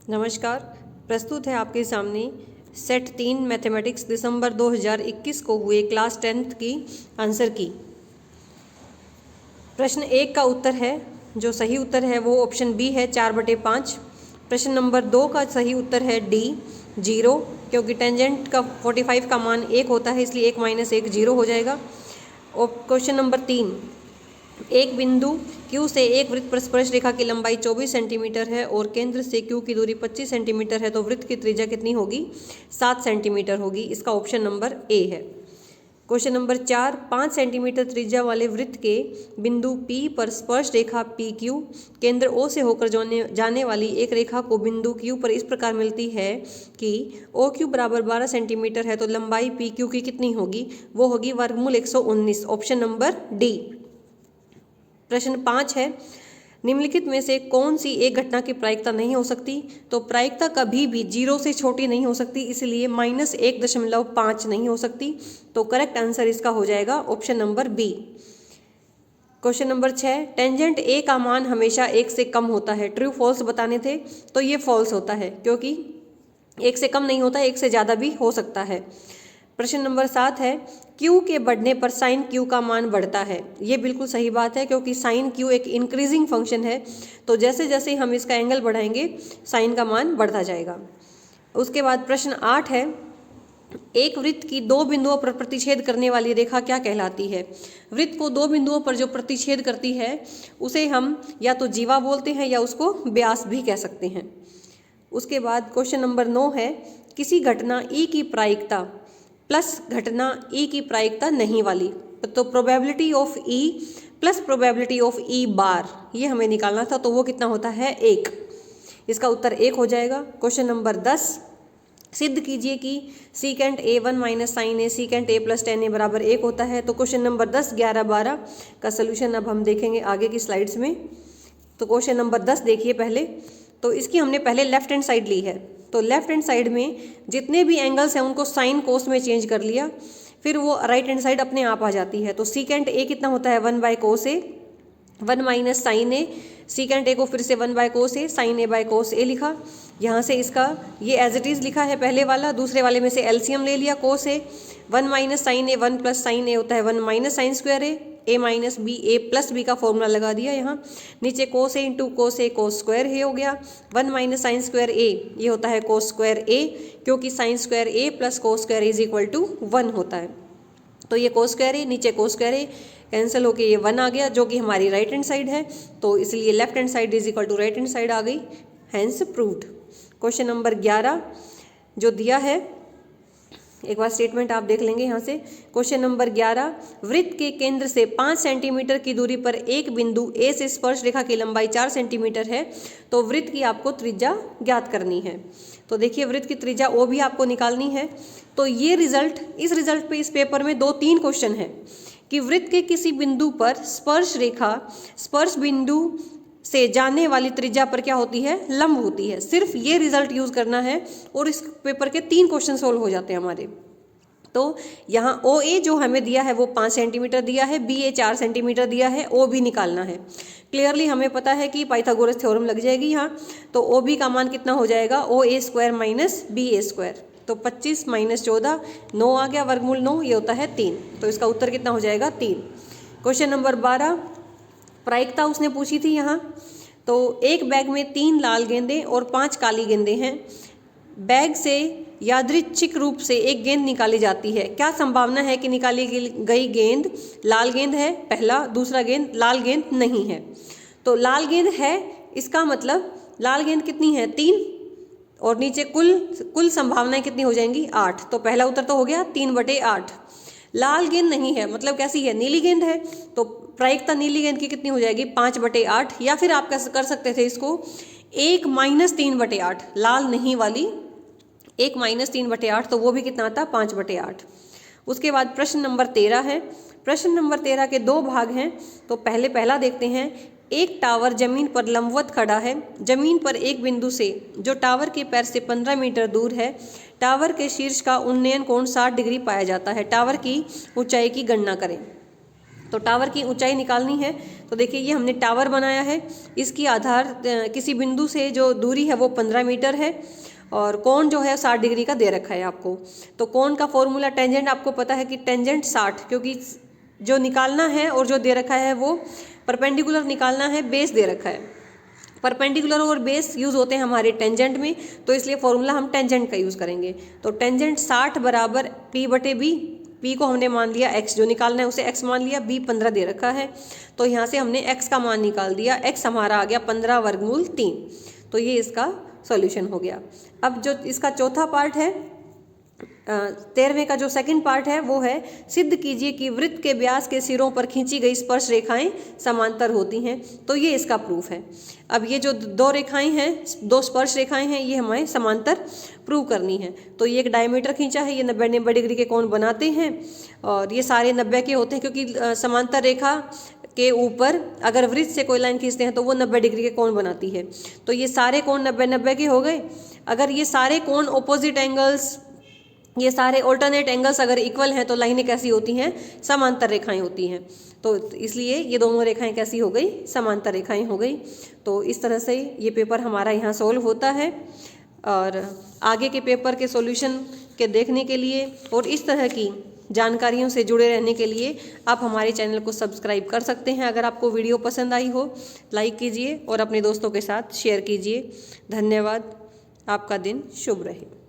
नमस्कार। प्रस्तुत है आपके सामने सेट 3 मैथमेटिक्स दिसंबर 2021 को हुए क्लास 10th की आंसर की। प्रश्न 1 का उत्तर है, जो सही उत्तर है वो ऑप्शन बी है 4/5। प्रश्न नंबर 2 का सही उत्तर है डी 0, क्योंकि टेंजेंट का 45 का मान 1 होता है, इसलिए 1 - 1 0 हो जाएगा। और क्वेश्चन नंबर 3, एक बिंदु Q से एक वृत्त पर स्पर्श रेखा की लंबाई 24 सेंटीमीटर है और केंद्र से Q की दूरी 25 सेंटीमीटर है, तो वृत्त की त्रिज्या कितनी होगी? 7 सेंटीमीटर होगी। इसका ऑप्शन नंबर ए है। क्वेश्चन नंबर 4, 5 सेंटीमीटर त्रिज्या वाले वृत्त के बिंदु P पर स्पर्श रेखा PQ केंद्र O से होकर जाने वाली एक रेखा को बिंदु Q पर इस प्रकार मिलती है कि OQ बराबर 12 सेंटीमीटर है, तो लंबाई PQ की कितनी होगी? वो होगी वर्गमूल 119। Option number D. प्रश्न 5 है, निम्नलिखित में से कौन सी एक घटना की प्रायिकता नहीं हो सकती? तो प्रायिकता कभी भी 0 से छोटी नहीं हो सकती, इसलिए -1.5 नहीं हो सकती। तो करेक्ट आंसर इसका हो जाएगा option number B. Question number 6, tangent A का मान हमेशा 1 से कम होता है। ट्रू फॉल्स बताने थे, तो ये फॉल्स होता है, क्योंकि 1 से कम नहीं होता, 1 से ज़्यादा भी हो सकता है। प्रश्न नंबर 7 है, Q के बढ़ने पर साइन Q का मान बढ़ता है। ये बिल्कुल सही बात है, क्योंकि साइन Q एक इंक्रीजिंग फंक्शन है, तो जैसे जैसे हम इसका एंगल बढ़ाएंगे साइन का मान बढ़ता जाएगा। उसके बाद प्रश्न 8 है, एक वृत्त की 2 बिंदुओं पर प्रतिच्छेद करने वाली रेखा क्या कहलाती है? वृत्त को 2 बिंदुओं पर जो प्रतिच्छेद करती है उसे हम या तो जीवा बोलते हैं या उसको व्यास भी कह सकते हैं। उसके बाद क्वेश्चन नंबर 9 है, किसी घटना E की प्रायिकता प्लस घटना E की प्रायिकता नहीं वाली, तो probability of E plus probability of E बार, ये हमें निकालना था, तो वो कितना होता है? 1। इसका उत्तर 1 हो जाएगा। क्वेश्चन नंबर 10, सिद्ध कीजिए कि secant A1 minus sine A secant A plus tan A बराबर 1 होता है। तो क्वेश्चन नंबर 10, 11, 12 का सोल्यूशन अब हम देखेंगे आगे की स्लाइड्स में। तो क्वेश्चन नंबर 10 देखिए पहले, तो इसकी हमने पहले लेफ्ट हैंड साइड ली है, तो लेफ्ट हैंड साइड में जितने भी एंगल्स हैं उनको साइन कोस में चेंज कर लिया, फिर वो राइट हैंड साइड अपने आप आ जाती है। तो सीकेंट A कितना होता है? 1/cos A, 1 minus sine A, secant A को फिर से 1/cos A, sine A by cos A लिखा। यहाँ से इसका ये एज इट इज़ लिखा है पहले वाला, दूसरे वाले में से एलसीएम ले लिया cos A, 1 minus sine A, 1 plus sine A होता है 1 minus sine square A minus B, A plus B का फॉर्मूला लगा दिया यहाँ। नीचे cos A into cos A cos square A हो गया, 1 माइनस साइन स्क्वायर A ये होता है cos स्क्वायर A, क्योंकि sine square A plus cos square is equal to 1 होता है। तो ये cos स्क्वायर A नीचे cos स्क्वायर A कैंसिल होके ये 1 आ गया, जो कि हमारी राइट हैंड साइड है, तो इसलिए left hand side is equal to right hand side आ गई, हैंस प्रूव्ड। क्वेश्चन नंबर 11 जो दिया है, एक बार स्टेटमेंट आप देख लेंगे यहाँ से। क्वेश्चन नंबर 11, वृत्त के केंद्र से 5 सेंटीमीटर की दूरी पर एक बिंदु A से स्पर्श रेखा की लंबाई 4 सेंटीमीटर है, तो वृत्त की आपको त्रिज्या ज्ञात करनी है। तो देखिए वृत्त की त्रिज्या O भी आपको निकालनी है। तो ये रिजल्ट, इस रिजल्ट पे इस पेपर में 2-3 क्वेश्चन है कि वृत्त के किसी बिंदु पर स्पर्श रेखा स्पर्श बिंदु से जाने वाली त्रिज्या पर क्या होती है? लंब होती है। सिर्फ ये रिजल्ट यूज करना है और इस पेपर के 3 क्वेश्चन सोल्व हो जाते हैं हमारे। तो यहाँ OA जो हमें दिया है वो 5 सेंटीमीटर दिया है, BA 4 सेंटीमीटर दिया है, OB निकालना है। क्लियरली हमें पता है कि पाइथागोरस थ्योरम लग जाएगी यहाँ, तो OB का मान कितना हो जाएगा? OA square minus BA square, तो 25 माइनस 14 9 आ गया, वर्गमूल 9 ये होता है 3, तो इसका उत्तर कितना हो जाएगा? 3। क्वेश्चन नंबर 12, प्रायिकता उसने पूछी थी यहाँ। तो एक बैग में 3 लाल गेंदें और 5 काली गेंदें हैं। बैग से यादृच्छिक रूप से एक गेंद निकाली जाती है, क्या संभावना है कि निकाली गई गेंद लाल गेंद है? पहला। दूसरा गेंद लाल गेंद नहीं है। तो लाल गेंद है, इसका मतलब लाल गेंद कितनी है? 3, और नीचे कुल संभावनाएं कितनी हो जाएंगी? 8। तो पहला उत्तर तो हो गया 3/8। लाल गेंद नहीं है मतलब कैसी है? नीली गेंद है, तो प्रायिकता नीली गेंद की कितनी हो जाएगी? 5/8, या फिर आप कैसे कर सकते थे इसको 1 - 3/8, लाल नहीं वाली 1 - 3/8, तो वो भी कितना आता? 5/8। उसके बाद प्रश्न नंबर 13 है। प्रश्न नंबर 13 के 2 भाग हैं, तो पहला देखते हैं। एक टावर जमीन पर लंबवत खड़ा है। जमीन पर एक बिंदु से जो टावर के पैर से 15 मीटर दूर है, टावर के शीर्ष का उन्नयन कोण 60 डिग्री पाया जाता है। टावर की ऊंचाई की गणना करें। तो टावर की ऊंचाई निकालनी है। तो देखिए ये हमने टावर बनाया है, इसकी आधार किसी बिंदु से जो दूरी है वो 15 मीटर है और कोण जो है 60 डिग्री का दे रखा है आपको। तो कोण का फॉर्मूला टेंजेंट आपको पता है कि टेंजेंट 60, क्योंकि जो निकालना है और जो दे रखा है वो परपेंडिकुलर निकालना है, बेस दे रखा है। परपेंडिकुलर और बेस यूज़ होते हैं हमारे टेंजेंट में, तो इसलिए फॉर्मूला हम टेंजेंट का यूज़ करेंगे। तो टेंजेंट 60 बराबर P/B, P को हमने मान लिया x, जो निकालना है उसे x मान लिया, B 15 दे रखा है, तो यहाँ से हमने x का मान निकाल दिया, x हमारा आ गया 15 वर्गमूल 3। तो ये इसका सॉल्यूशन हो गया। अब जो इसका चौथा पार्ट है, 13वें का जो सेकंड पार्ट है वो है, सिद्ध कीजिए कि वृत्त के व्यास के सिरों पर खींची गई स्पर्श रेखाएं समांतर होती हैं। तो ये इसका प्रूफ है। अब ये जो दो रेखाएं हैं, दो स्पर्श रेखाएं हैं, ये हमें समांतर प्रूव करनी है। तो ये एक डायमीटर खींचा है, ये 90 डिग्री के कोण बनाते हैं और ये सारे 90 के होते हैं, क्योंकि समांतर रेखा के ऊपर अगर वृत्त से कोई लाइन खींचते हैं तो वो 90 डिग्री के कोण बनाती है। तो ये सारे कोण 90 के हो गए। अगर ये सारे कोण ऑपोजिट एंगल्स, ये सारे ऑल्टरनेट एंगल्स अगर इक्वल हैं तो लाइनें कैसी होती हैं? समांतर रेखाएं होती हैं। तो इसलिए ये दोनों रेखाएं कैसी हो गई? समांतर रेखाएं हो गई। तो इस तरह से ये पेपर हमारा यहाँ सॉल्व होता है। और आगे के पेपर के सॉल्यूशन के देखने के लिए और इस तरह की जानकारियों से जुड़े रहने के लिए आप हमारे चैनल को सब्सक्राइब कर सकते हैं। अगर आपको वीडियो पसंद आई हो, लाइक कीजिए और अपने दोस्तों के साथ शेयर कीजिए। धन्यवाद। आपका दिन शुभ रहे।